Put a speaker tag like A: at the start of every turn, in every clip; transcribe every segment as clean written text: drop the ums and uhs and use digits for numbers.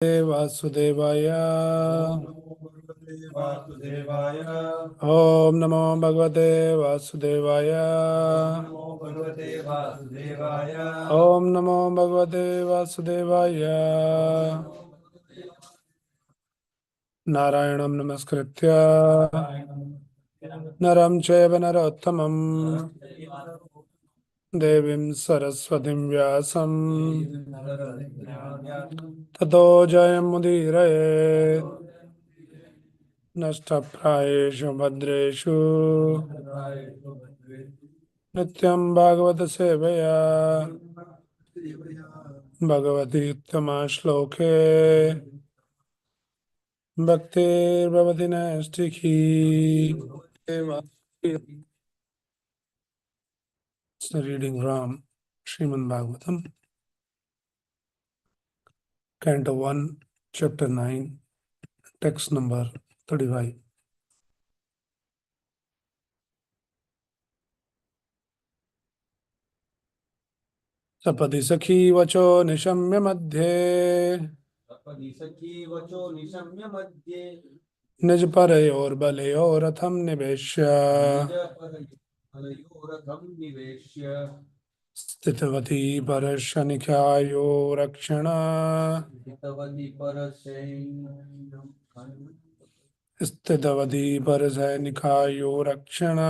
A: वासुदेवाय
B: वासुदेवाय
A: ओम नमो भगवते वासुदेवाय
B: वासुदेवाय
A: ओम नमो भगवते वासुदेवाय नारायणं नमस्कृत्य नरं चैव नरोत्तमं देवीं सरस्वतीं व्यासं ततो जयमुदीरये नष्टप्रायेषु भद्रेषु नित्यं भागवत सेवया भगवती उत्तमा श्लोके भक्तिर्भवति नैष्टिकी reading from Srimad Bhagavatam, Canto 1, Chapter 9, text number 35. सपदि सखी वचो निशम्य मध्ये
B: सपदि सखी वचो निशम्य मध्ये
A: निज परयोर्बलयोरथं निवेश्य
B: निजपरयोरथं निवेश्य
A: स्थितवती परशनिकायो रक्षणा
B: हितवती
A: स्थितवती परसैनिकायो रक्षणा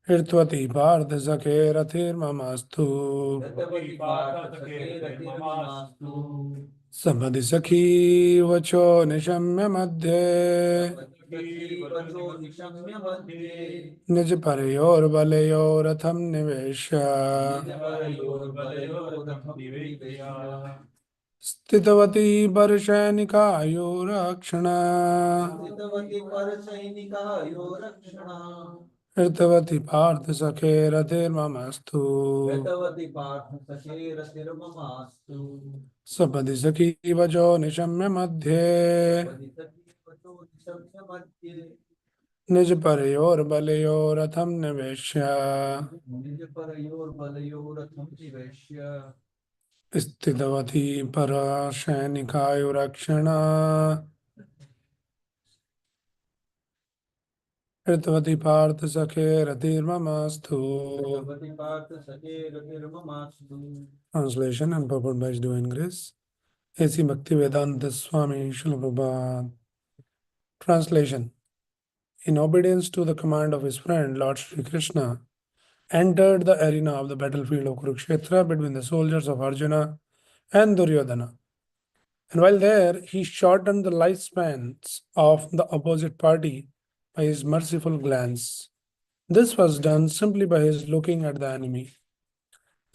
A: हृत्वती पार्थ सखे रथिर्ममास्तु सपदि सखी वचो निशम्य मध्ये निज परयोर्बलयोरथं निवेश्य स्थितवती परसैनिकायो रक्षणा हृतवती पार्थ सखे रथिर्ममास्तु सपदि सखी वचो निशम्य मध्ये निज परयोर्बलयोरथं निवेश्य स्थितवती परसैनिकायो रक्षणा हृतवती पार्थ सखे रथिर्ममास्तु. Translation and purport by His Divine Grace. A.C. Bhaktivedanta Swami Srila Prabhupada. Translation. In obedience to the command of his friend Lord Sri Krishna, entered the arena of the battlefield of Kurukshetra between the soldiers of Arjuna and Duryodhana. And while there, he shortened the lifespans of the opposite party by his merciful glance. This was done simply by his looking at the enemy.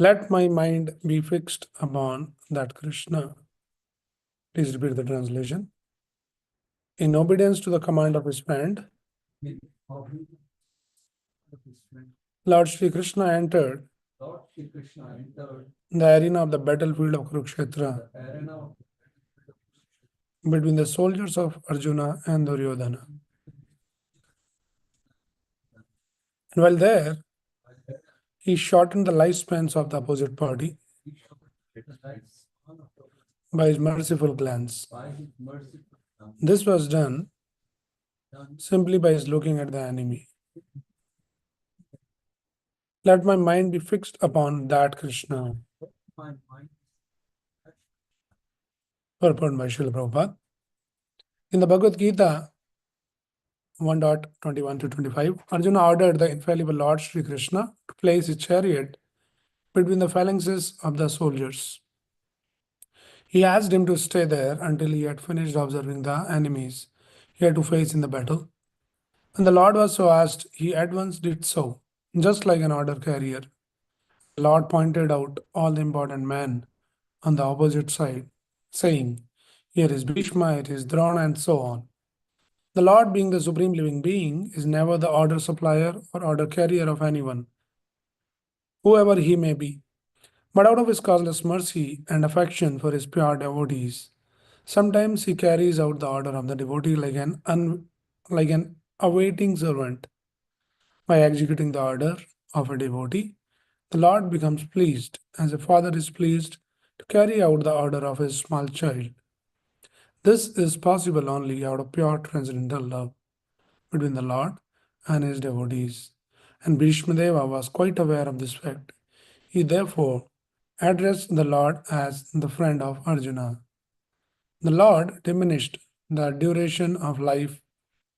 A: Let my mind be fixed upon that Krishna. Please repeat the translation. In obedience to the command of his friend, Lord Sri Krishna entered the arena of the battlefield of Kurukshetra between the soldiers of Arjuna and Duryodhana. And while there, he shortened the lifespans of the opposite party by his merciful glance. This was done simply by his looking at the enemy. Let my mind be fixed upon that Krishna. Purport by Srila Prabhupada. In the Bhagavad Gita 1.21 to 25, Arjuna ordered the infallible Lord Sri Krishna to place his chariot between the phalanxes of the soldiers. He asked him to stay there until he had finished observing the enemies he had to face in the battle. When the Lord was so asked, he at once did so, just like an order carrier. The Lord pointed out all the important men on the opposite side, saying, "Here is Bhishma, here is Drona," and so on. The Lord, being the supreme living being, is never the order supplier or order carrier of anyone, whoever he may be. But out of his causeless mercy and affection for his pure devotees, sometimes he carries out the order of the devotee like an awaiting servant. By executing the order of a devotee, The Lord becomes pleased as a father is pleased to carry out the order of his small child. This is possible only out of pure transcendental love between the Lord and his devotees. And Bhishma Deva was quite aware of this fact. He therefore addressed the Lord as the friend of Arjuna. The Lord diminished the duration of life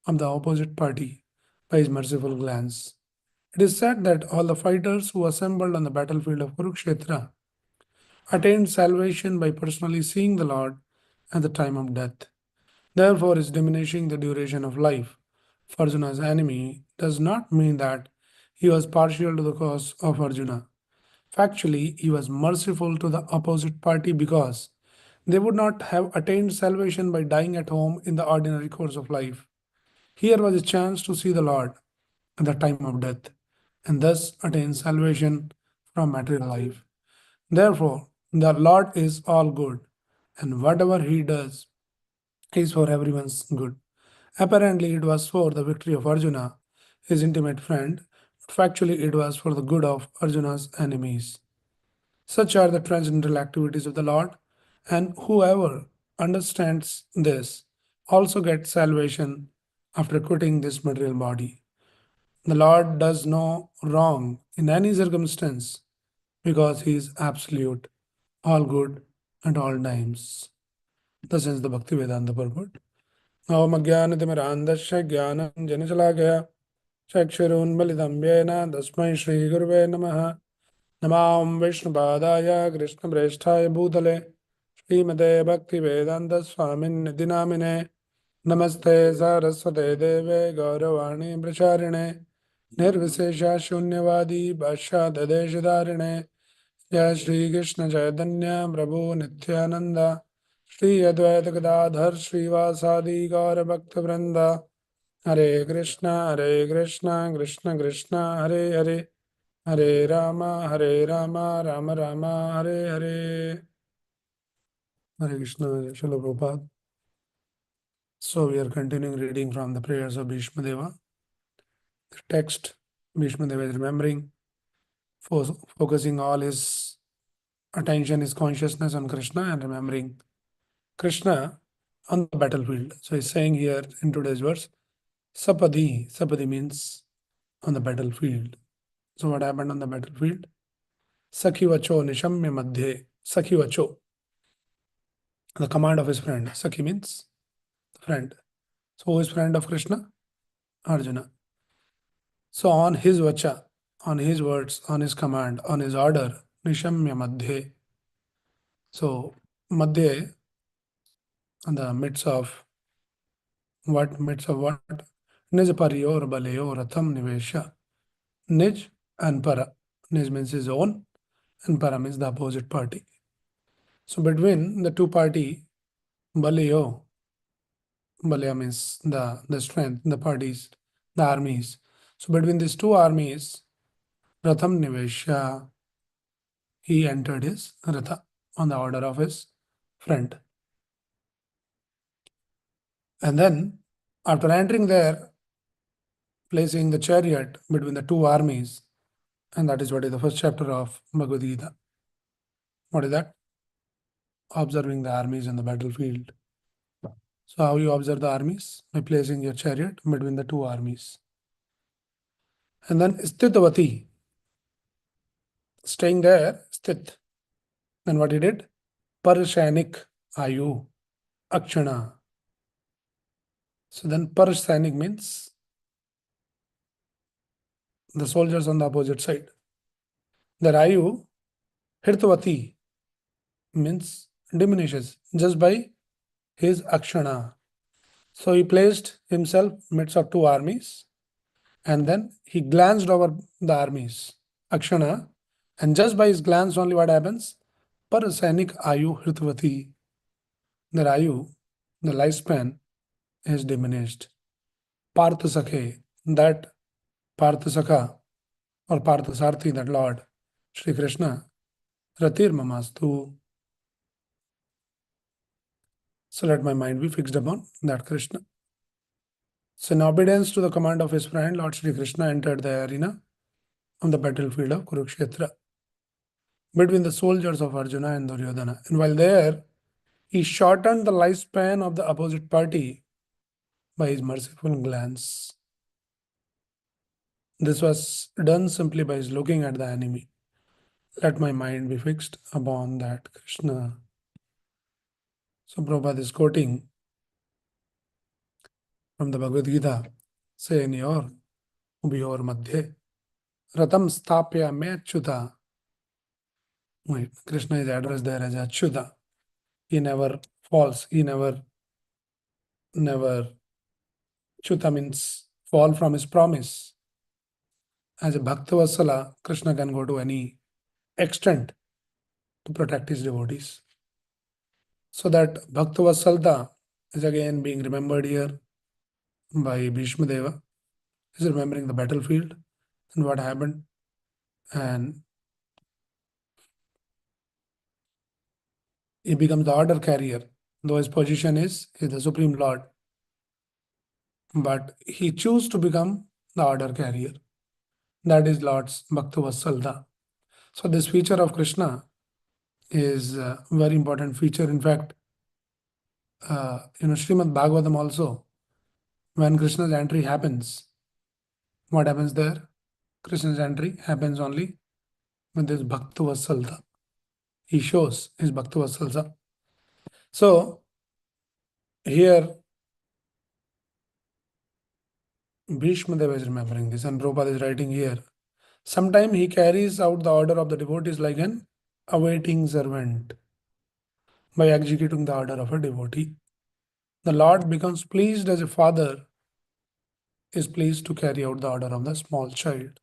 A: of the opposite party by his merciful glance. It is said that all the fighters who assembled on the battlefield of Kurukshetra attained salvation by personally seeing the Lord at the time of death. Therefore, his diminishing the duration of life for Arjuna's enemy does not mean that he was partial to the cause of Arjuna. Factually, he was merciful to the opposite party because they would not have attained salvation by dying at home in the ordinary course of life. Here was a chance to see the Lord at the time of death and thus attain salvation from material life. Therefore, the Lord is all good, and whatever he does is for everyone's good. Apparently, it was for the victory of Arjuna, his intimate friend, but factually, it was for the good of Arjuna's enemies. Such are the transcendental activities of the Lord, and whoever understands this also gets salvation after quitting this material body. The Lord does no wrong in any circumstance because he is absolute, all good, at all times. This is the Bhakti Vedanta purport. Om Ajnanatimirandasya Jnanam Janisalakaya Chakshurunmilitam Yena Tasmai Shri Gurve Namaha Namam Vishnupadaya Krishna Preshthaya Bhutale Srimate Bhakti Vedanta Swamin Dinamine Namaste Saraswate Deve Gauravani Pracharine Nirvisesha Shunyavadi Bhasha Dadeshadarine Jai Shri Krishna Chaitanya Prabhu Nityananda Shri Advaita Gadadhar Srivasadi Gaura Bhakta Vrinda Hare Krishna Krishna Krishna Hare Hare Hare Rama Rama Rama Hare Hare Hare Krishna Srila Prabhupada. So we are continuing reading from the prayers of Bhishma Deva. The text Bhishma Deva is remembering, focusing all his attention, his consciousness on Krishna and remembering Krishna on the battlefield. So he's saying here in today's verse, Sapadi. Sapadi means on the battlefield. So what happened on the battlefield? Sakhi vacho nishamya madhye. Sakhi vacho. The command of his friend. Sakhi means friend. So who is friend of Krishna? Arjuna. So on his vacha, on his words, on his command, on his order, nishamya madhye. So madhye, in the midst of what? Midst of what? Nij pariyor balayo ratham nivesha. Nij and para. Nij means his own, and para means the opposite party. So between the two party, balayo, balaya means the strength, the parties, the armies. So between these two armies, ratham nivesha, he entered his ratha on the order of his friend. And then, after entering there, placing the chariot between the two armies, and that is what is the first chapter of Bhagavad Gita. What is that? Observing the armies on the battlefield. So how you observe the armies? By placing your chariot between the two armies. And then Stitavati, staying there, Sthit. Then what he did? Parashainik Ayu Akshana. So then Parashainik means the soldiers on the opposite side. The Ayu Hirtavati means diminishes just by his Akshana. So he placed himself midst of two armies and then he glanced over the armies, Akshana, and just by his glance only what happens? Parasainik Ayu Hirtavati. The Ayu, the lifespan is diminished. Parthasakhe, that Parthasakha or Parthasarthi, that Lord, Sri Krishna, Ratir Mamastu. So let my mind be fixed upon that Krishna. So in obedience to the command of his friend, Lord Sri Krishna entered the arena on the battlefield of Kurukshetra. between the soldiers of Arjuna and Duryodhana. And while there, he shortened the lifespan of the opposite party by his merciful glance. This was done simply by his looking at the enemy. Let my mind be fixed upon that Krishna. So Prabhupada is quoting from the Bhagavad Gita, saying, Yor Ubhiyor Madhye Ratam Stapya Me Achyuta. Wait, Krishna is addressed there as Achyuta. He never falls. He never Chuta means fall from his promise. As a Bhaktavatsala, Krishna can go to any extent to protect his devotees. So that Bhaktavasalta is again being remembered here by Bhishma Deva. He's remembering the battlefield and what happened. And he becomes the order carrier, though his position is the Supreme Lord. But he chose to become the order carrier. That is Lord's Bhaktavasalta. So this feature of Krishna is a very important feature. In fact, Srimad Bhagavatam also, when Krishna's entry happens, what happens there? Krishna's entry happens only with this Bhaktavasalta. He shows his Bhaktavasalta. So here Bhishma Deva is remembering this, and Prabhupada is writing here. Sometimes he carries out the order of the devotees like an awaiting servant by executing the order of a devotee. The Lord becomes pleased as a father is pleased to carry out the order of the small child.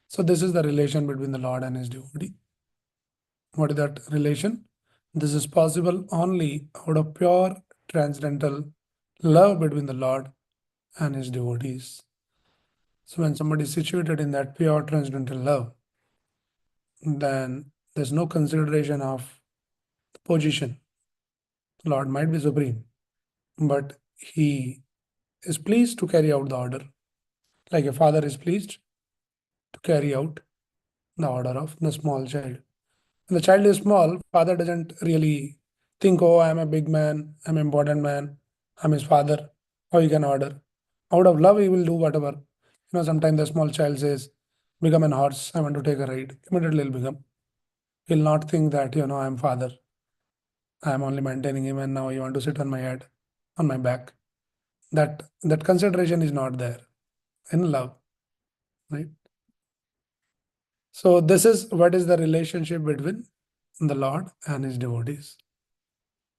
A: So this is the relation between the Lord and his devotee. What is that relation? This is possible only out of pure transcendental love between the Lord and his devotees. So when somebody is situated in that pure transcendental love, then there's no consideration of the position. The Lord might be supreme, but he is pleased to carry out the order, like a father is pleased to carry out the order of the small child. When the child is small, father doesn't really think, oh, I'm a big man, I'm an important man, I'm his father, how he can order. Out of love, he will do whatever. Sometimes the small child says, become an horse, I want to take a ride. Immediately he'll become. He'll not think that, I'm father. I'm only maintaining him and now you want to sit on my head, on my back. That consideration is not there in love, right? So this is what is the relationship between the Lord and his devotees.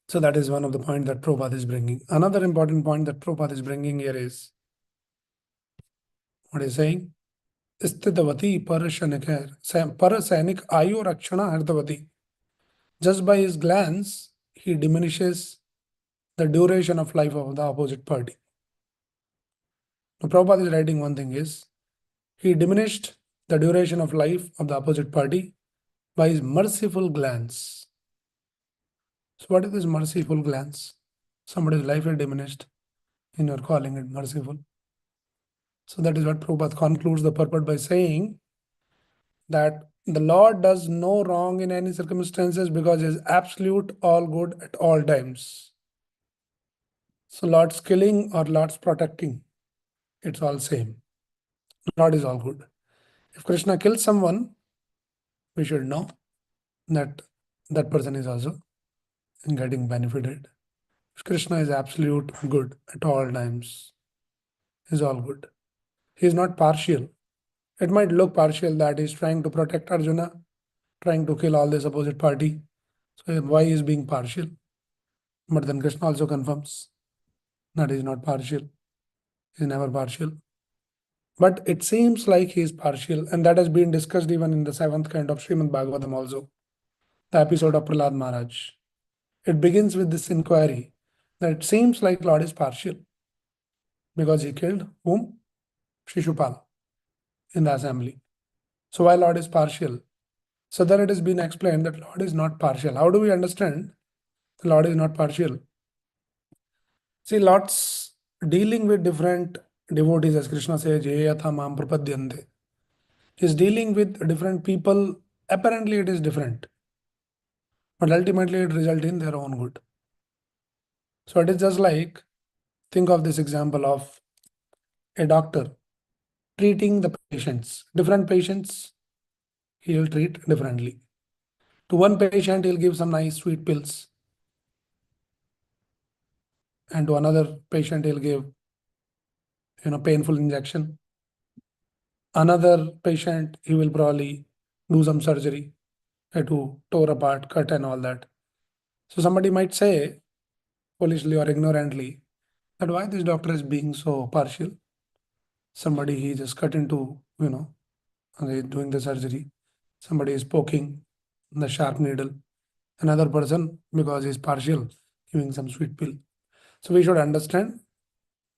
A: So that is one of the points that Prabhupada is bringing. Another important point that Prabhupada is bringing here is what he's saying. Stitavati parasainik ayu rakshana hardavati. Just by his glance, he diminishes the duration of life of the opposite party. Now, Prabhupada is writing one thing is, he diminished the duration of life of the opposite party by his merciful glance. So what is this merciful glance? Somebody's life is diminished and you're calling it merciful. So that is what Prabhupada concludes the purport by saying that the Lord does no wrong in any circumstances because he is absolute all good at all times. So Lord's killing or Lord's protecting, it's all same. Lord is all good. If Krishna kills someone, we should know that that person is also getting benefited. Krishna is absolute good at all times. He's all good. He is not partial. It might look partial that he's trying to protect Arjuna, trying to kill all this opposite party. So why is being partial? But then Krishna also confirms that he is not partial. He is never partial. But it seems like he is partial, and that has been discussed even in the seventh kind of Srimad Bhagavatam also, the episode of Prahlad Maharaj. It begins with this inquiry that it seems like Lord is partial because he killed whom? Shishupal in the assembly. So why Lord is partial? So then it has been explained that Lord is not partial. How do we understand the Lord is not partial? See, Lord's dealing with different devotees, as Krishna says, "Ye yatha mam prapadyante." He's dealing with different people apparently it is different, but ultimately it results in their own good. So it is just like, think of this example of a doctor treating the patients. Different patients he will treat differently. To one patient, he'll give some nice sweet pills, and to another patient, he'll give painful injection. Another patient, he will probably do some surgery to tore apart, cut, and all that. So somebody might say, foolishly or ignorantly, that why this doctor is being so partial. Somebody he just cut into, and he's doing the surgery. Somebody is poking the sharp needle. Another person, because he's partial, giving some sweet pill. So we should understand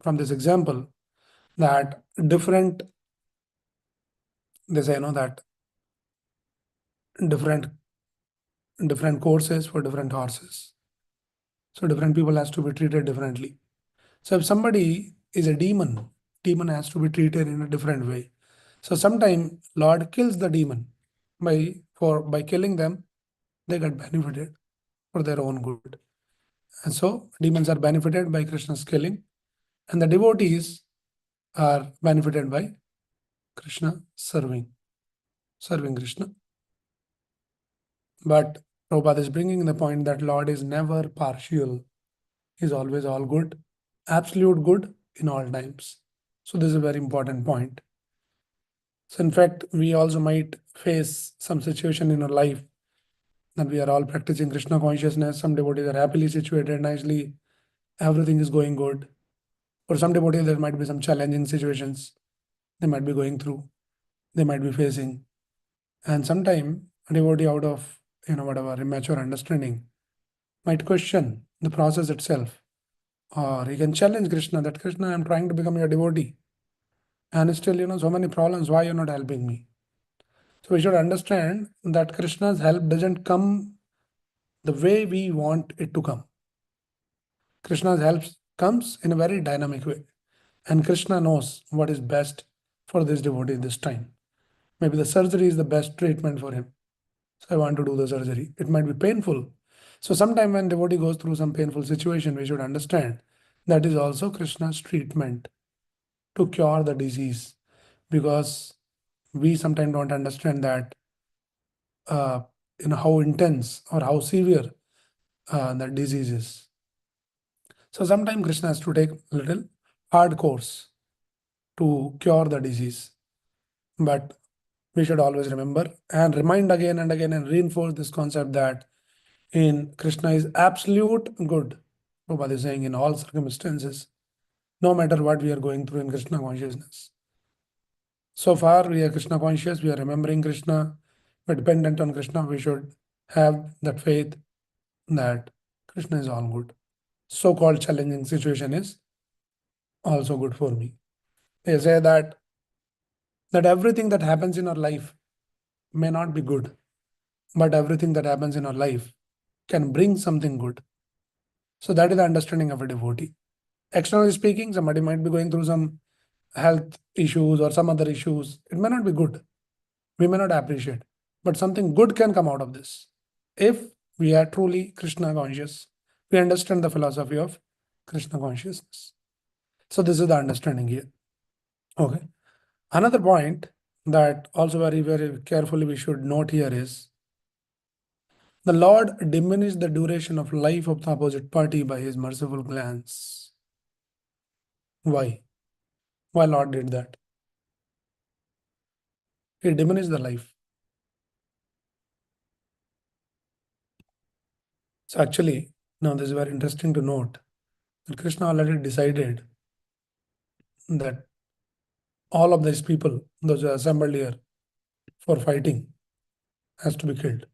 A: from this example that different, they say, that different different courses for different horses. So different people has to be treated differently. So if somebody is a demon has to be treated in a different way. So sometimes Lord kills the demon by killing them, they get benefited for their own good. And so demons are benefited by Krishna's killing, and the devotees are benefited by Krishna serving Krishna. But Prabhupada is bringing the point that Lord is never partial. He's always all good, absolute good in all times. So this is a very important point. So in fact, we also might face some situation in our life that we are all practicing Krishna consciousness. Some devotees are happily situated, nicely, everything is going good. For some devotees, there might be some challenging situations they might be going through, they might be facing. And sometime a devotee out of whatever immature understanding might question the process itself. Or he can challenge Krishna that Krishna, I'm trying to become your devotee. And still, so many problems, why you're not helping me? So we should understand that Krishna's help doesn't come the way we want it to come. Krishna's help comes in a very dynamic way. And Krishna knows what is best for this devotee this time. Maybe the surgery is the best treatment for him. So I want to do the surgery. It might be painful. So sometime when devotee goes through some painful situation, we should understand that is also Krishna's treatment to cure the disease. Because we sometimes don't understand that how intense or how severe that disease is. So sometimes Krishna has to take a little hard course to cure the disease. But we should always remember and remind again and again and reinforce this concept that in Krishna is absolute good. Prabhupada is saying in all circumstances, no matter what we are going through in Krishna consciousness. So far, we are Krishna conscious, we are remembering Krishna, we're dependent on Krishna. We should have that faith that Krishna is all good. So-called challenging situation is also good for me. They say that everything that happens in our life may not be good, but everything that happens in our life can bring something good. So that is the understanding of a devotee. Externally speaking, somebody might be going through some health issues or some other issues. It may not be good. We may not appreciate, but something good can come out of this. If we are truly Krishna conscious, we understand the philosophy of Krishna consciousness. So this is the understanding here. Okay. Another point that also very, very carefully we should note here is the Lord diminished the duration of life of the opposite party by his merciful glance. Why? Why Lord did that? He diminished the life. So actually, now this is very interesting to note that Krishna already decided that all of these people, those who are assembled here for fighting, has to be killed.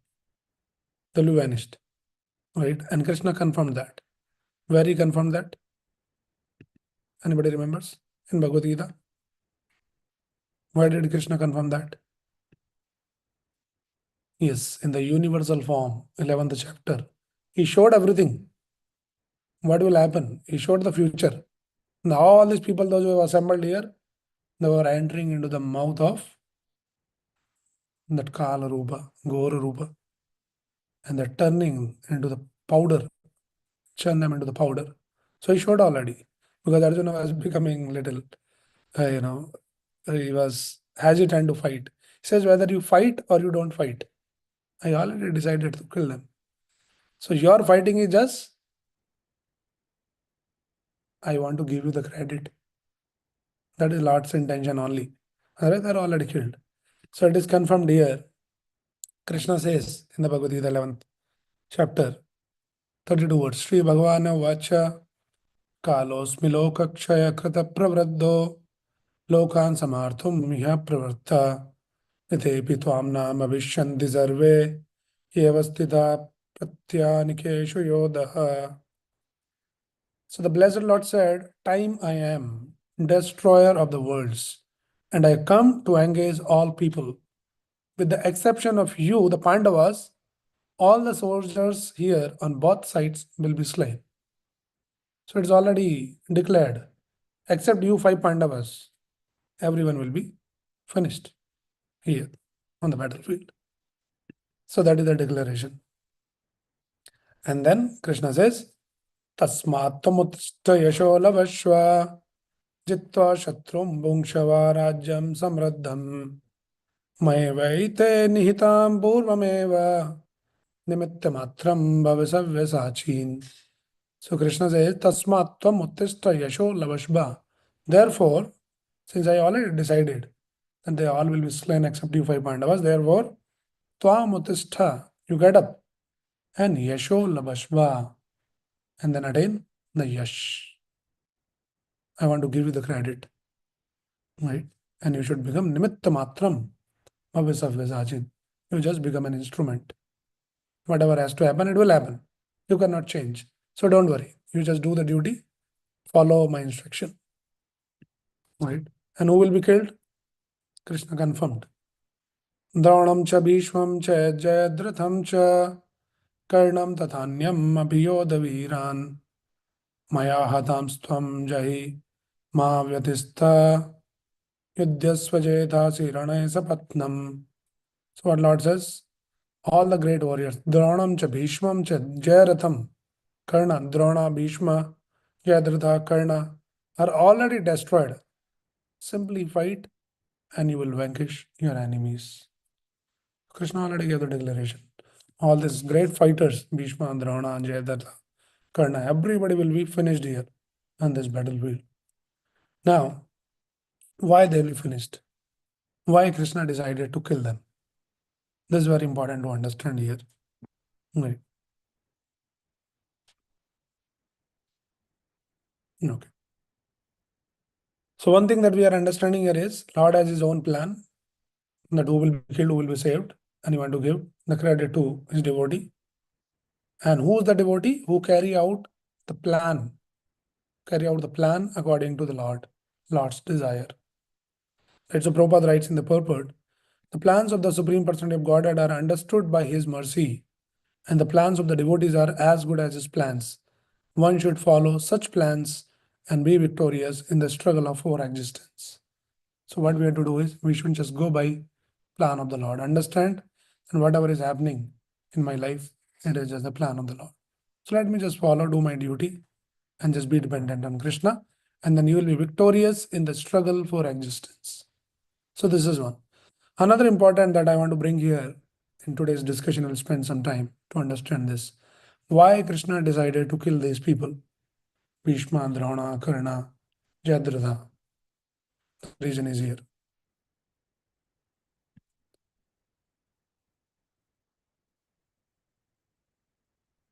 A: They'll be vanished. Right? And Krishna confirmed that. Where he confirmed that? Anybody remembers? In Bhagavad Gita? Why did Krishna confirm that? Yes, in the universal form, 11th chapter. He showed everything. What will happen? He showed the future. Now all these people, those who have assembled here, they were entering into the mouth of that Kala Rupa, Gora Rupa, and they're turning into the powder, churn them into the powder. So he showed already, because Arjuna was becoming little, you know, he was hesitant to fight. He says, whether you fight or you don't fight, I already decided to kill them. So your fighting is just, I want to give you the credit. That is Lord's intention only. Otherwise, they're already killed. So it is confirmed here. Krishna says in the Bhagavad Gita 11th chapter, 32 words, Sri Bhagavana Vacha Kalosmi Lokakshaya Krita Pravraddo Lokan Samarthum Miha Pravartha Nitepi Twam Nam Avishyanti Sarve Yevastita Pratyanikeshu Yodaha. So the blessed Lord said, time I am, destroyer of the worlds, and I come to engage all people. With the exception of you, the Pandavas, all the soldiers here on both sides will be slain. So it's already declared, except you 5 Pandavas, everyone will be finished here on the battlefield. So that is the declaration. And then Krishna says, Tasmat Tamutsta Yasho Lavashva Jitva Shatrum Bhungshava Rajyam Samraddham Mayevaite Nihitam Purvameva Nimitta Matram Bhavasavya Sachin. So Krishna says, Tasmat Tvam Uttishta Yasho Lavashva. Therefore, since I already decided that they all will be slain except you 5 Pandavas, therefore, Tvam Uttishta, you get up, and Yasho Lavashva, and then attain the Yash. I want to give you the credit, right? And you should become Nimitta Matram Bhavasavya Sachin. You just become an instrument. Whatever has to happen, it will happen. You cannot change. So don't worry. You just do the duty, follow my instruction. Right? And who will be killed? Krishna confirmed. Dronam cha Bhishmam cha Jayadratham cha Karnam tathanyam abhiyoda viran Maya hatam stvam jahi ma vyatistha yudyasva ranay sapatnam. So what Lord says? All the great warriors, Dronam cha Bhishmam cha Jayaratham, Karna, Drona, Bhishma, Jayadratha, Karna are already destroyed. Simply fight and you will vanquish your enemies. Krishna already gave the declaration. All these great fighters, Bhishma, Drona, Jayadratha, Karna, everybody will be finished here on this battlefield. Now, why they will be finished? Why Krishna decided to kill them? This is very important to understand here. Right. Okay. So one thing that we are understanding here is Lord has his own plan that who will be killed, who will be saved, and he want to give the credit to his devotee. And who is the devotee? Who carry out the plan according to the Lord's desire. Right, so Prabhupada writes in the purport, the plans of the Supreme Personality of Godhead are understood by his mercy, and the plans of the devotees are as good as his plans. One should follow such plans and be victorious in the struggle of our existence. So what we have to do is, we shouldn't just go by plan of the Lord. Understand, and whatever is happening in my life, it is just the plan of the Lord. So let me just follow, do my duty, and just be dependent on Krishna, and then you will be victorious in the struggle for existence. So this is one. Another important that I want to bring here in today's discussion, we'll spend some time to understand this. Why Krishna decided to kill these people? Bhishma, Drona, Karna, Jayadratha. The reason is here.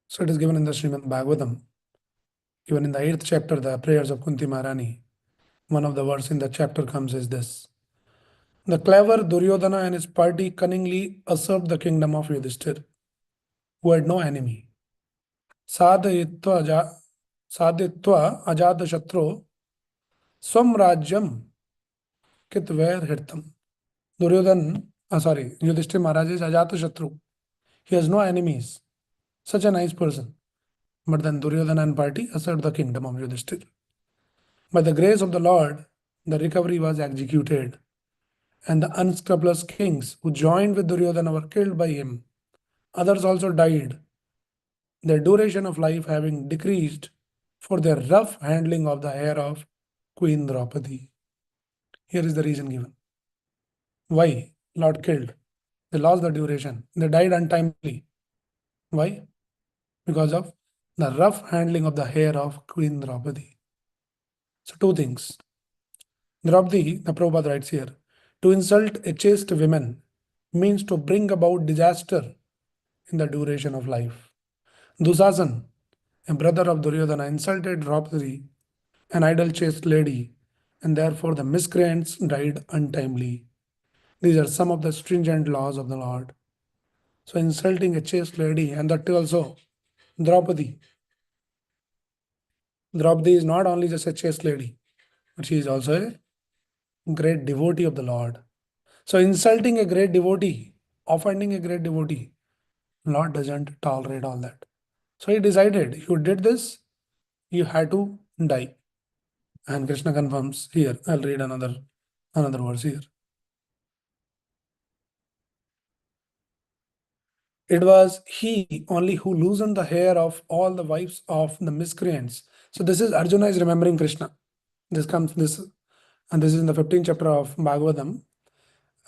A: So it is given in the Srimad Bhagavatam. Even in the 8th chapter, the prayers of Kunti Maharani, one of the verses in the chapter comes is this. The clever Duryodhana and his party cunningly usurped the kingdom of Yudhishthir, who had no enemy. Sadhitva Ajatashatru Swam Rajyam Kitver Hirtam. Yudhishthir Maharaj is Ajatashatru. He has no enemies. Such a nice person. But then Duryodhana and party usurped the kingdom of Yudhishthir. By the grace of the Lord, the recovery was executed, and the unscrupulous kings who joined with Duryodhana were killed by him. Others also died, their duration of life having decreased for their rough handling of the hair of Queen Draupadi. Here is the reason given. Why Lord killed? They lost the duration. They died untimely. Why? Because of the rough handling of the hair of Queen Draupadi. So two things. Draupadi, the Prabhupada writes here, to insult a chaste woman means to bring about disaster in the duration of life. Dusasan, a brother of Duryodhana, insulted Draupadi, an idle chaste lady, and therefore the miscreants died untimely. These are some of the stringent laws of the Lord. So insulting a chaste lady, and that also Draupadi. Draupadi is not only just a chaste lady, but she is also a great devotee of the Lord. So insulting a great devotee, offending a great devotee, Lord doesn't tolerate all that. So he decided, you did this, you had to die. And Krishna confirms here. I'll read another verse here. It was he only who loosened the hair of all the wives of the miscreants. So this is Arjuna is remembering Krishna. And this is in the 15th chapter of Bhagavatam.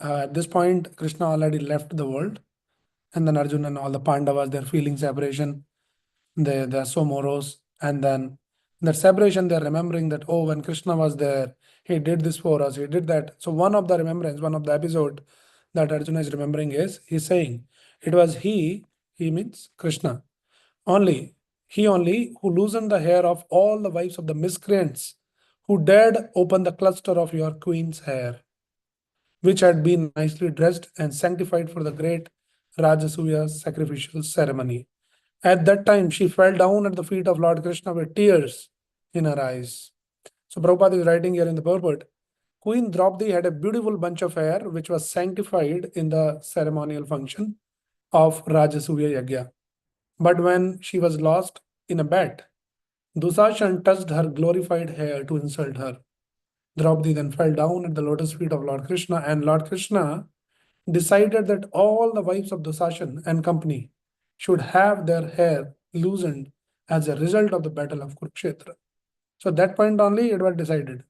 A: At this point, Krishna already left the world, and then Arjuna and all the Pandavas, they're feeling separation. They're so morose, and then that separation, they're remembering that, oh, when Krishna was there, he did this for us, he did that. So one of the remembrance, one of the episode that Arjuna is remembering is he's saying it was he means Krishna only, he only who loosened the hair of all the wives of the miscreants who dared open the cluster of your queen's hair, which had been nicely dressed and sanctified for the great Rajasuya sacrificial ceremony. At that time, she fell down at the feet of Lord Krishna with tears in her eyes. So Prabhupada is writing here in the purport, Queen Draupadi had a beautiful bunch of hair which was sanctified in the ceremonial function of Rajasuya Yagya. But when she was lost in a bet, Dusashan touched her glorified hair to insult her. Draupadi then fell down at the lotus feet of Lord Krishna, and Lord Krishna decided that all the wives of Dusashan and company should have their hair loosened as a result of the battle of Kurukshetra. So at that point only it was decided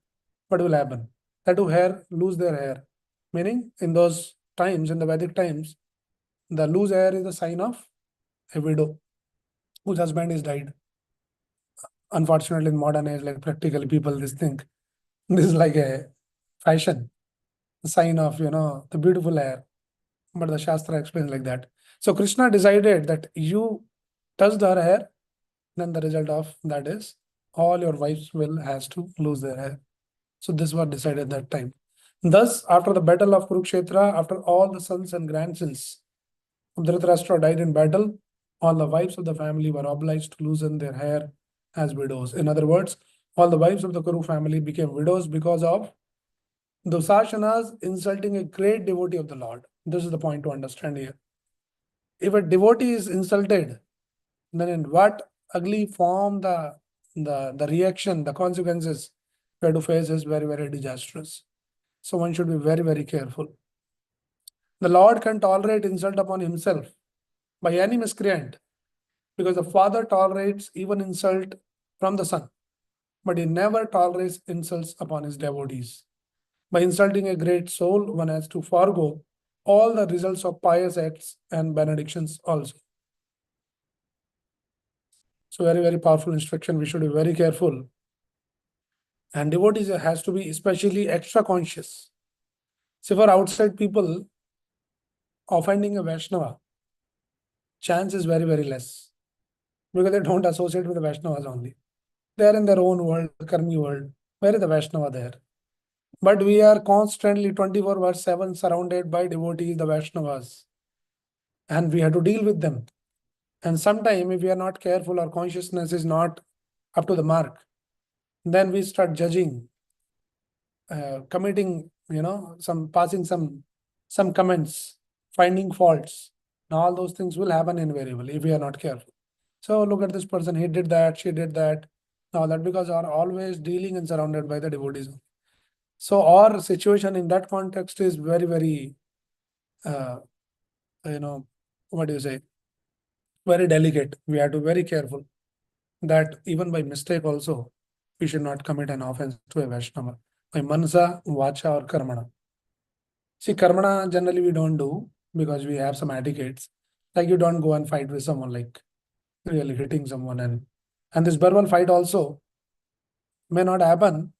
A: what will happen. That who hair lose their hair. Meaning in those times, in the Vedic times, the loose hair is a sign of a widow whose husband is died. Unfortunately, in modern age, like practically people this think this is like a fashion, a sign of the beautiful hair. But the Shastra explains like that. So Krishna decided that you touched her hair, then the result of that is all your wives will has to lose their hair. So this was decided that time. Thus, after the battle of Kurukshetra, after all the sons and grandsons of Dhritarashtra died in battle, all the wives of the family were obliged to loosen their hair as widows. In other words, all the wives of the Kuru family became widows because of Dusashanas insulting a great devotee of the Lord. This is the point to understand here. If a devotee is insulted, then in what ugly form the reaction, the consequences we have to face is very, very disastrous. So one should be very, very careful. The Lord can tolerate insult upon himself by any miscreant, because the Father tolerates even insult from the Son, but he never tolerates insults upon his devotees. By insulting a great soul, one has to forego all the results of pious acts and benedictions also. So very, very powerful instruction. We should be very careful. And devotees has to be especially extra conscious. So for outside people, offending a Vaishnava, chance is very, very less, because they don't associate with the Vaishnavas only. They are in their own world, Karmi world. Where is the Vaishnava there? But we are constantly 24/7 surrounded by devotees, the Vaishnavas, and we have to deal with them. And sometimes, if we are not careful, our consciousness is not up to the mark, then we start judging, committing, passing some comments, finding faults. Now, all those things will happen invariably if we are not careful. So look at this person, he did that, she did that. Now that because are always dealing and surrounded by the devotees. So our situation in that context is very, very, uh, what do you say, very delicate. We have to be very careful that even by mistake also, we should not commit an offense to a Vaishnava. By manasa, vacha or karmana. See, karmana generally we don't do because we have some etiquettes. Like you don't go and fight with someone, like really hitting someone, and this verbal fight also may not happen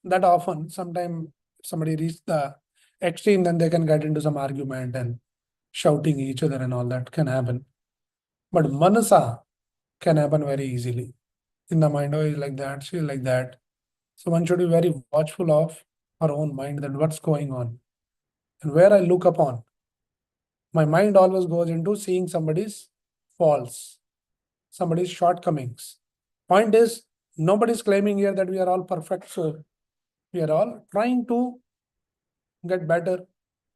A: that often. Sometimes somebody reach the extreme, then they can get into some argument and shouting each other and all that can happen. But manasa can happen very easily. In the mind, oh, he's like that, she's like that. So one should be very watchful of our own mind, that what's going on. And where I look upon, my mind always goes into seeing somebody's faults, somebody's shortcomings. Point is, nobody's claiming here that we are all perfect. So we are all trying to get better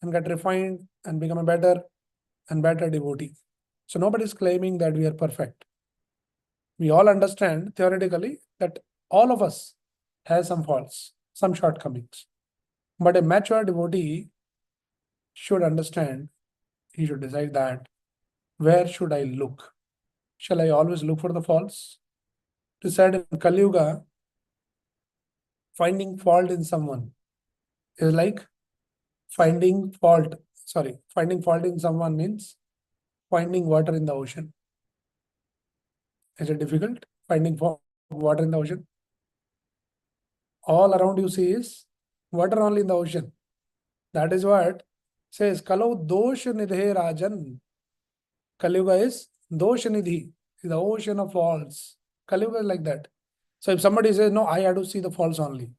A: and get refined and become a better and better devotee. So nobody's claiming that we are perfect. We all understand theoretically that all of us have some faults, some shortcomings. But a mature devotee should understand, he should decide that where should I look? Shall I always look for the faults? To said in Kali Yuga, finding fault in someone is like finding fault. Sorry, finding fault in someone means finding water in the ocean. Is it difficult? Finding water in the ocean? All around you see is water only in the ocean. That is what says Kalau Dosh Nidhe Rajan. Kali Yuga is Dosh Nidhi, the ocean of faults. Kali Yuga is like that. So if somebody says, no, I have to see the faults only,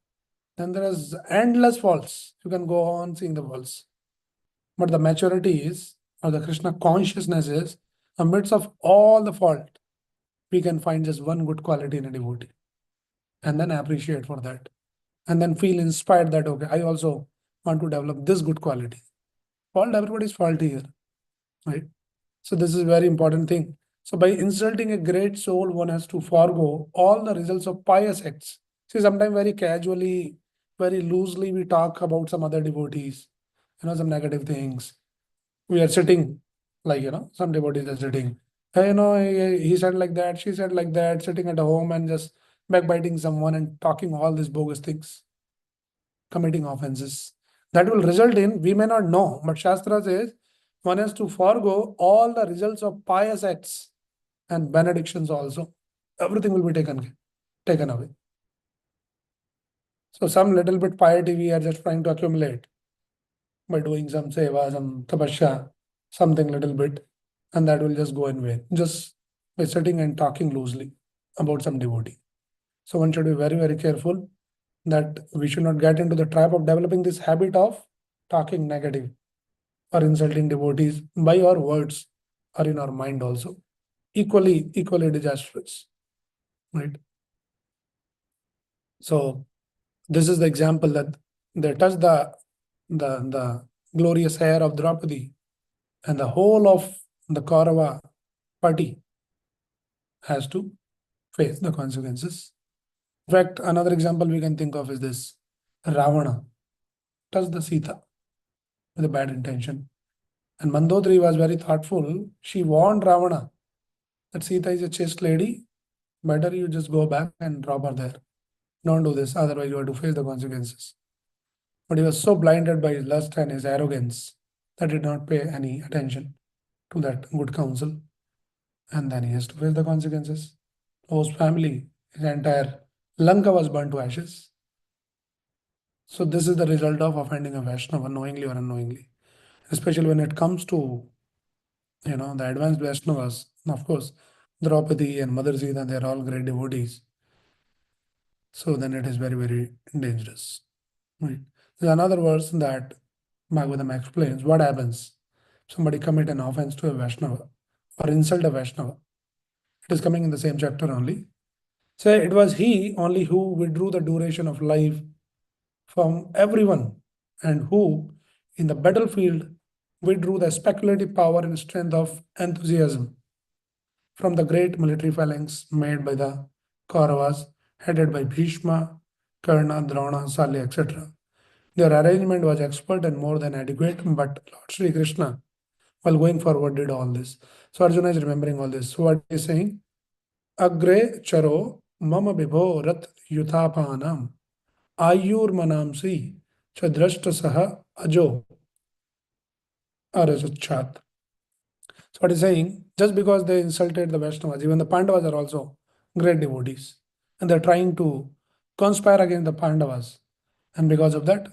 A: then there is endless faults. You can go on seeing the faults. But the maturity is, or the Krishna consciousness is, amidst of all the fault, we can find just one good quality in a devotee and then appreciate for that. And then feel inspired that, okay, I also want to develop this good quality. Fault, everybody is faulty here, right? So this is a very important thing. So by insulting a great soul, one has to forego all the results of pious acts. See, sometimes very casually, very loosely, we talk about some other devotees, some negative things. We are sitting, like, some devotees are sitting. Hey, he said like that, she said like that, sitting at home and just backbiting someone and talking all these bogus things, committing offenses. That will result in, we may not know, but Shastra says one has to forego all the results of pious acts and benedictions also. Everything will be taken away. So some little bit piety we are just trying to accumulate by doing some seva, some tapasya, something little bit, and that will just go in vain, just by sitting and talking loosely about some devotee. So one should be very, very careful that we should not get into the trap of developing this habit of talking negative or insulting devotees by our words or in our mind also. Equally disastrous, right? So this is the example that they touch the glorious hair of Draupadi, and the whole of the Kaurava party has to face the consequences. In fact, another example we can think of is this: Ravana touched the Sita with a bad intention. And Mandodari was very thoughtful. She warned Ravana that Sita is a chaste lady. Better you just go back and drop her there. Don't do this, otherwise you have to face the consequences. But he was so blinded by his lust and his arrogance that he did not pay any attention to that good counsel. And then he has to face the consequences. His family, his entire Lanka was burned to ashes. So this is the result of offending a Vaishnava, knowingly or unknowingly. Especially when it comes to, the advanced Vaishnavas. Of course, Draupadi and Mother Sita, they're all great devotees. So then it is very, very dangerous. Right? There's another verse that Bhagavatam explains what happens. Somebody commit an offense to a Vaishnava or insult a Vaishnava. It is coming in the same chapter only. Say it was he only who withdrew the duration of life from everyone, and who, in the battlefield, withdrew the speculative power and strength of enthusiasm from the great military phalanx made by the Kauravas, headed by Bhishma, Karna, Drona, Salya, etc. Their arrangement was expert and more than adequate, but Lord Sri Krishna, while going forward, did all this. So Arjuna is remembering all this. So what is saying? Agre charo mama bibho rat yuthapanam ayur manamsi chadrashta saha ajo arajachat. So what is saying? Just because they insulted the Vaishnavas, even the Pandavas are also great devotees. And they're trying to conspire against the Pandavas. And because of that,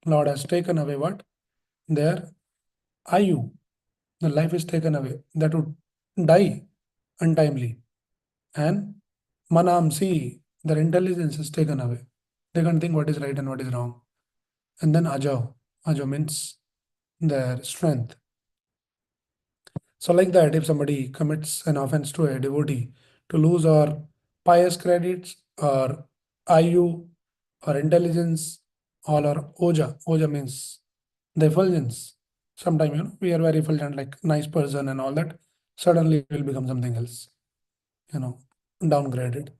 A: Lord has taken away what? Their ayu. The life is taken away. That would die untimely. And manamsi, their intelligence is taken away. They can't think what is right and what is wrong. And then ajo. Ajo means their strength. So, like that, if somebody commits an offense to a devotee, to lose our pious credits or IU or intelligence or our oja. Oja means the effulgence. Sometimes, we are very effulgent, like nice person and all that. Suddenly, we will become something else, you know, downgraded.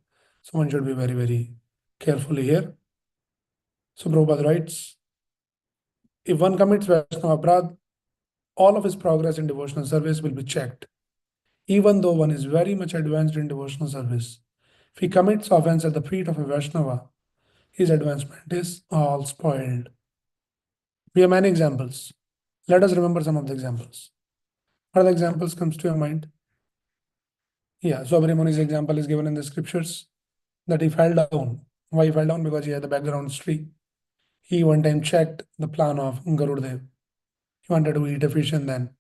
A: So, one should be very, very carefully here. So, Prabhupada writes, if one commits Vaishnava Aparadh, all of his progress in devotional service will be checked even though one is very much advanced in devotional service. If he commits offense at the feet of a Vaishnava, his advancement is all spoiled. We have many examples. Let us remember some of the examples. What are the examples comes to your mind? Yeah, Sobri Muni's example is given in the scriptures that he fell down. Why he fell down? Because he had the background history. He one time checked the plan of Garudev. He wanted to eat a fish and then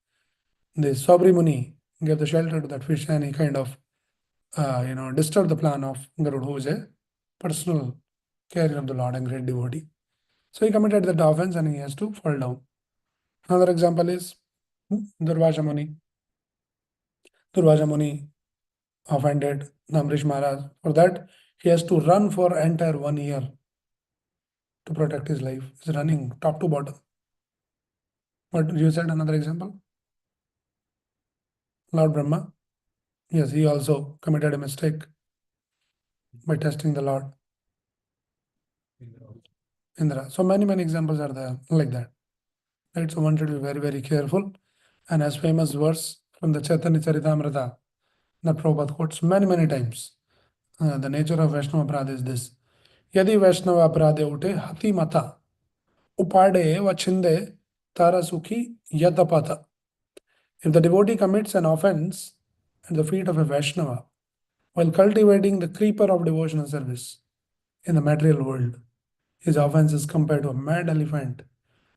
A: the Sobri Muni gave the shelter to that fish and he kind of disturb the plan of Garuda, who is a personal carrier of the Lord and great devotee. So he committed that offense and he has to fall down. Another example is Durvasha Muni. Durvasha Muni offended Namrish Maharaj. For that, he has to run for entire 1 year to protect his life. He's running top to bottom. But you said another example? Lord Brahma. Yes, he also committed a mistake by testing the Lord Indra. So many examples are there like that. Right? So one should be very, very careful. And as famous verse from the Chaitanya Charitamrita that Prabhupada quotes many times. The nature of Vaishnava Aparadha is this. Yadi Vaishnava Aparadhe ute hati mata upade vachinde tara sukhi yatapata. If the devotee commits an offense at the feet of a Vaishnava while cultivating the creeper of devotional service in the material world, his offense is compared to a mad elephant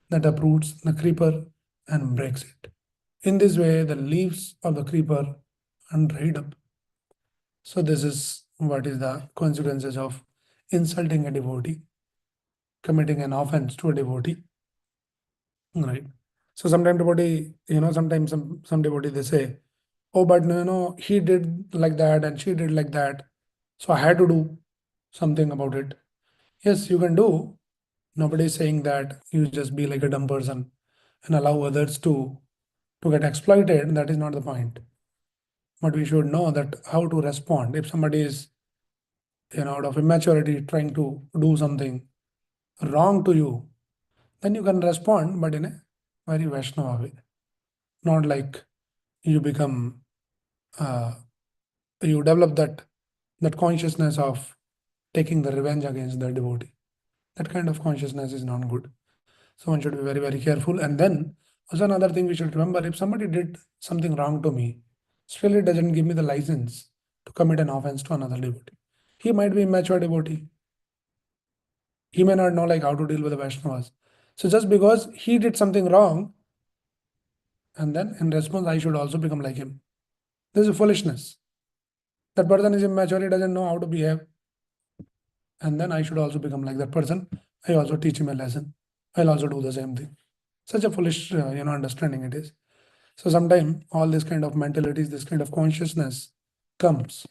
A: that uproots the creeper and breaks it. In this way, the leaves of the creeper are dried up. So this is what is the consequences of insulting a devotee, committing an offense to a devotee, right? So sometimes devotee, sometimes some devotee they say, oh, but he did like that and she did like that, so I had to do something about it. Yes, you can do. Nobody is saying that you just be like a dumb person and allow others to get exploited. That is not the point. But we should know that how to respond if somebody is out of immaturity trying to do something wrong to you, then you can respond, but in a very Vaishnava way, not like you become you develop that consciousness of taking the revenge against the devotee. That kind of consciousness is not good. So one should be very, very careful. And then also another thing we should remember, if somebody did something wrong to me, still it doesn't give me the license to commit an offense to another devotee. He might be immature devotee. He may not know like how to deal with the Vaishnavas. So just because he did something wrong, and then in response, I should also become like him. This is foolishness. That person is immature, he doesn't know how to behave. And then I should also become like that person. I also teach him a lesson. I'll also do the same thing. Such a foolish, understanding it is. So sometimes all this kind of mentalities, this kind of consciousness comes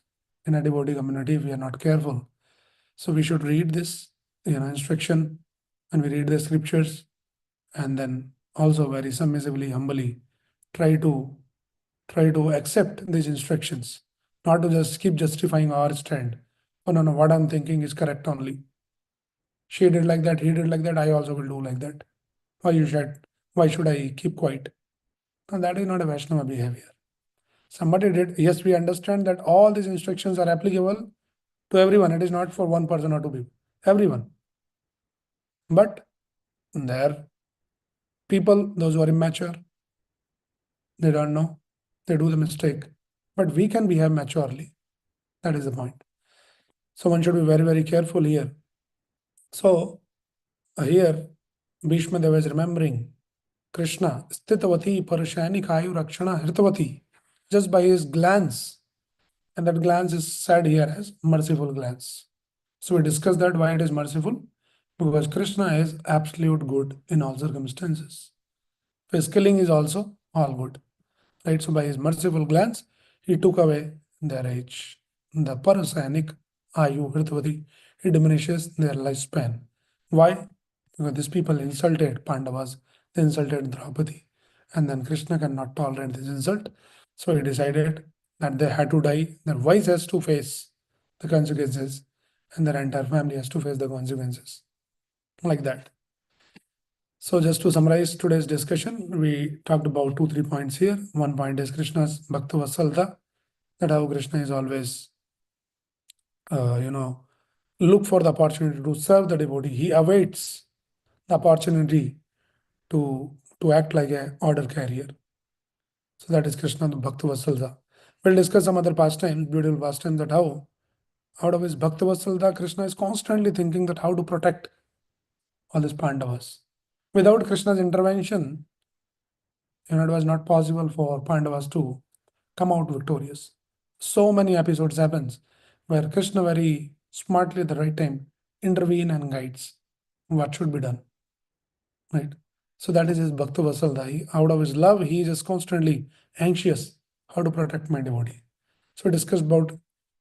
A: in a devotee community if we are not careful. So we should read this, instruction, and we read the scriptures, and then also very submissively, humbly try to accept these instructions, not to just keep justifying our stand. Oh no, what I'm thinking is correct only. She did like that, he did like that, I also will do like that. Why should I keep quiet? Now that is not a Vaishnava behavior. Somebody did, yes, we understand that all these instructions are applicable to everyone. It is not for one person or two people, everyone. But there people, those who are immature, they don't know, they do the mistake. But we can behave maturely. That is the point. So one should be very, very careful here. So here, Bhishma Deva is remembering Krishna, Stitavati Parashani Kayu Rakshana Hritavati, just by his glance. And that glance is said here as merciful glance. So we discussed that why it is merciful. Because Krishna is absolute good in all circumstances. His killing is also all good. Right? So by his merciful glance, he took away their age. The parasanic ayu hritvati, he diminishes their lifespan. Why? Because these people insulted Pandavas, they insulted Draupadi, and then Krishna cannot tolerate this insult. So he decided that they had to die. Their wife has to face the consequences, and their entire family has to face the consequences. Like that. So just to summarize today's discussion, we talked about 2-3 points here. One point is Krishna's Bhakta Vasalta, that how Krishna is always, look for the opportunity to serve the devotee. He awaits the opportunity to act like a order carrier. So that is Krishna the Bhakta Vasalta. We'll discuss some other pastimes, beautiful pastimes, that how out of his Bhakta Vasalta, Krishna is constantly thinking that how to protect all these Pandavas. Without Krishna's intervention, it was not possible for Pandavas to come out victorious. So many episodes happens where Krishna very smartly at the right time intervene and guides what should be done. Right. So that is his Bhakta Vasalda. Out of his love, he is constantly anxious how to protect my devotee. So we discussed about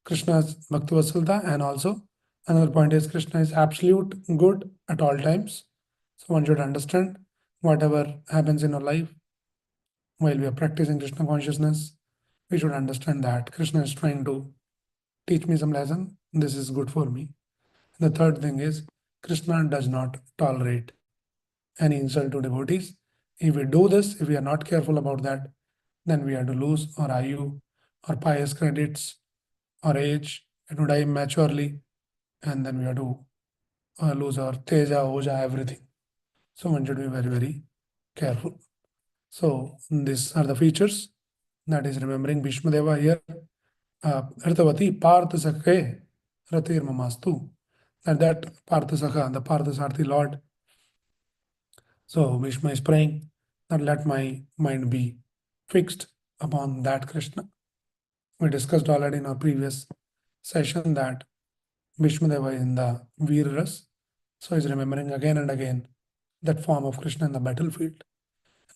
A: Krishna's Bhakta Vasalda, and also another point is Krishna is absolute good at all times. So one should understand whatever happens in our life while we are practicing Krishna consciousness, we should understand that Krishna is trying to teach me some lesson. This is good for me. The third thing is Krishna does not tolerate any insult to devotees. If we do this, if we are not careful about that, then we have to lose our ayu, our pious credits, our age, and to die maturely, and then we have to lose our teja, oja, everything. So one should be very, very careful. So these are the features. That is remembering Bhishma Deva here. Artavati Partha Sakhe Ratir Mamastu. And that Partha Sakha, the Partha Sarthi Lord. So Bhishma is praying that let my mind be fixed upon that Krishna. We discussed already in our previous session that Bhishma Deva is in the Veeras. So he's remembering again and again that form of Krishna in the battlefield,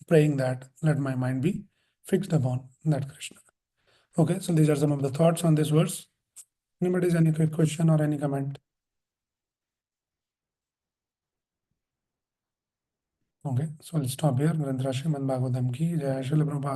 A: praying that let my mind be fixed upon that Krishna. Okay, so these are some of the thoughts on this verse. Anybody has any quick question or any comment? Okay, so I'll stop here. Grandhara Srimad Bhagavatam ki Jai, Srila Prabhupada.